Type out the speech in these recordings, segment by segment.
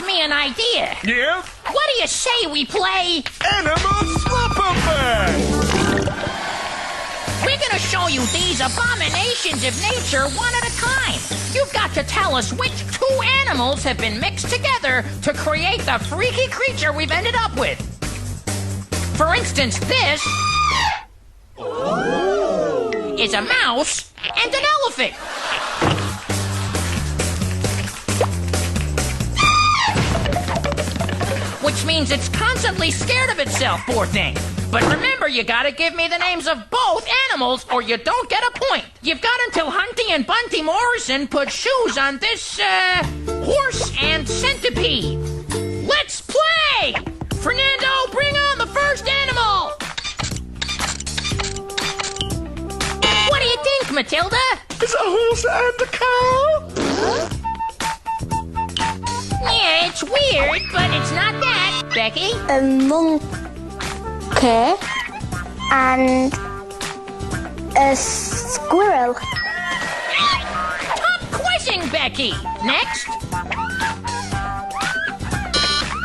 gives me an idea. Yeah? What do you say we play? Animal Slap-a-Bag! We're gonna show you these abominations of nature one at a time. You've got to tell us which two animals have been mixed together to create the freaky creature we've ended up with. For instance, this is a mouse and an elephant. Which means it's constantly scared of itself, poor thing. But remember, you gotta give me the names of both animals or you don't get a point. You've got until Hunty and Bunty Morrison put shoes on this, horse and centipede. Let's play! Fernando, bring on the first animal! What do you think, Matilda? It's a horse and a cow? Yeah, it's weird, but it's not that, Becky. A monkey and a squirrel. Top quizzing, Becky. Next.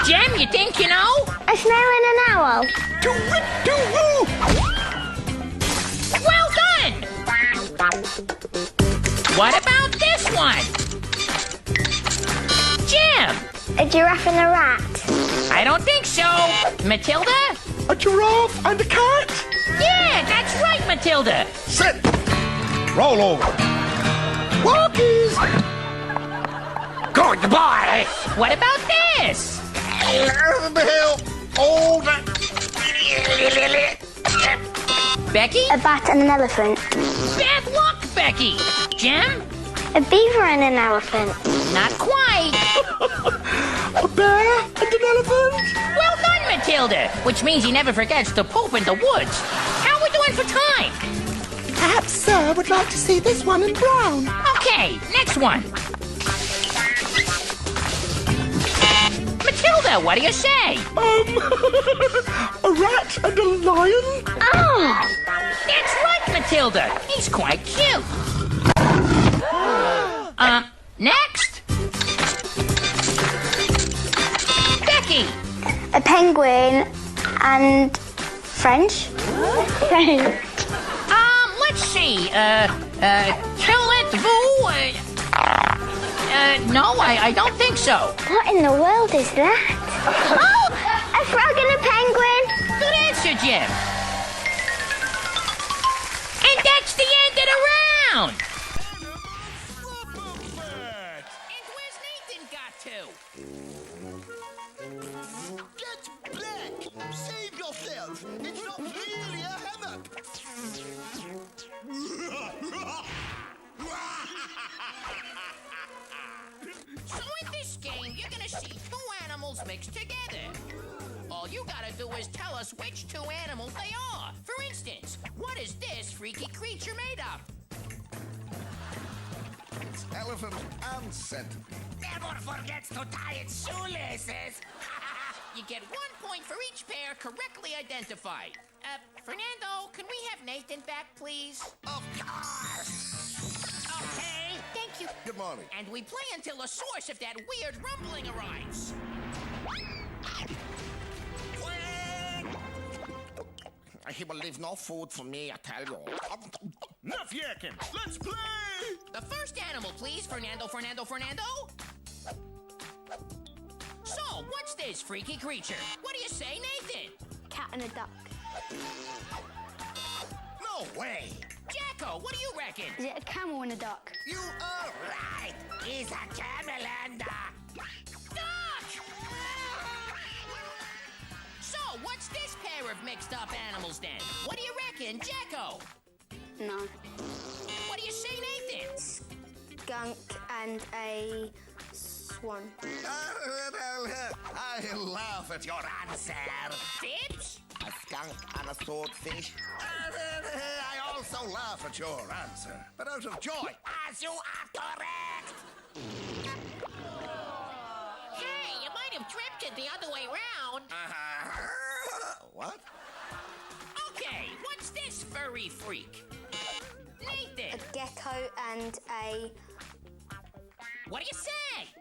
Jem, you think you know? A snail and an owl. Do-it-do-woo! Well done! What about this one? Jem! A giraffe and a rat. I don't think so. Matilda? A giraffe and a cat? Yeah, that's right, Matilda. Sit! Roll over. Walkies! Good boy! What about this? Becky? A bat and an elephant. Bad luck, Becky. Jem? A beaver and an elephant. Not quite. A bear and an elephant? Well done, Matilda. Which means he never forgets to poop in the woods. How are we doing for time? Perhaps Sir would like to see this one in brown. Okay, next one. Matilda, what do you say? A rat and a lion? Oh! That's right, Matilda. He's quite cute. Next. Becky. A penguin and French. Let's see. Tillet-vous? No, I don't think so. What in the world is that? Oh, a frog and a penguin. Good answer, Jim. And that's the end of the round. And where's Nathan got to? Get back! Save yourself! It's not really a hammock! So in this game, you're gonna see two animals mixed together. All you gotta do is tell us which two animals they are. For instance, what is this freaky creature made of? It's elephant and centipede. Never forgets to tie its shoelaces. You get 1 point for each pair correctly identified. Fernando, can we have Nathan back, please? Of course! Okay. Thank you. Good morning. And we play until the source of that weird rumbling arrives. He will leave no food for me, I tell you. Enough yakking. Let's play! The first animal, please, Fernando. So, what's this freaky creature? What do you say, Nathan? Cat and a duck. No way! Jacko, what do you reckon? Is it a camel and a duck? You are right! He's a camel and a... Duck! So, what's this pair of mixed-up animals, then? What do you reckon, Jacko? No. What do you say, Nathan? Skunk and a swan. I laugh at your answer. Tips? A skunk and a swordfish. I also laugh at your answer, but out of joy, as you are correct. Hey, you might have tripped it the other way round. What? Okay, what's this furry freak? A Nathan, gecko and a... what do you say?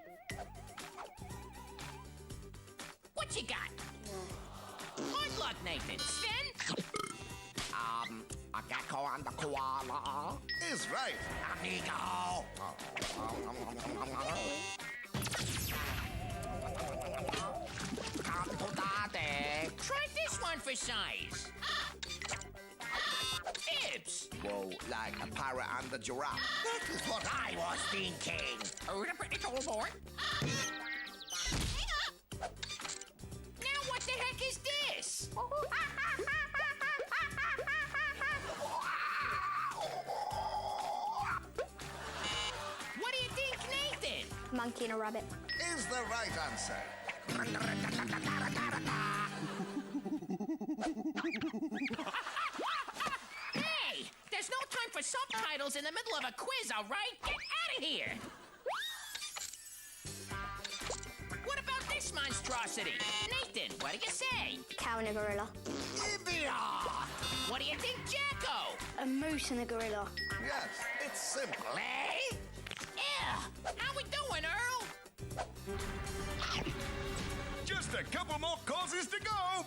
What you got? Good luck, Nathan. Sven? A gecko and a koala. Is right, amigo. Come to daddy. Try this one for size. Ibs. Whoa, like a parrot and a giraffe. That is what I was thinking. Oh, the pretty tall boy. Now what the heck is this? What do you think, Nathan? Monkey and a rabbit. Is the right answer. Hey, there's no time for subtitles in the middle of a quiz, all right? Get out of here! What about this monstrosity? Nathan, what do you say? Cow and a gorilla. Idiot! What do you think, Jacko? A moose and a gorilla. Yes, it's simple, eh? Yeah. How we doing, Earl? Just a couple more courses to go.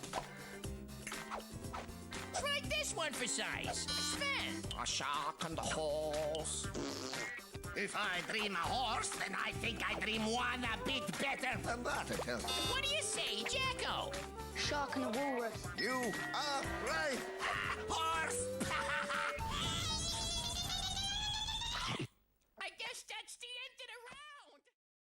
Try this one for size. Sven. A shark and a horse. If I dream a horse, then I think I dream one a bit better than that, I tell you. What do you say, Jacko? Shark and a walrus. You are right. Horse!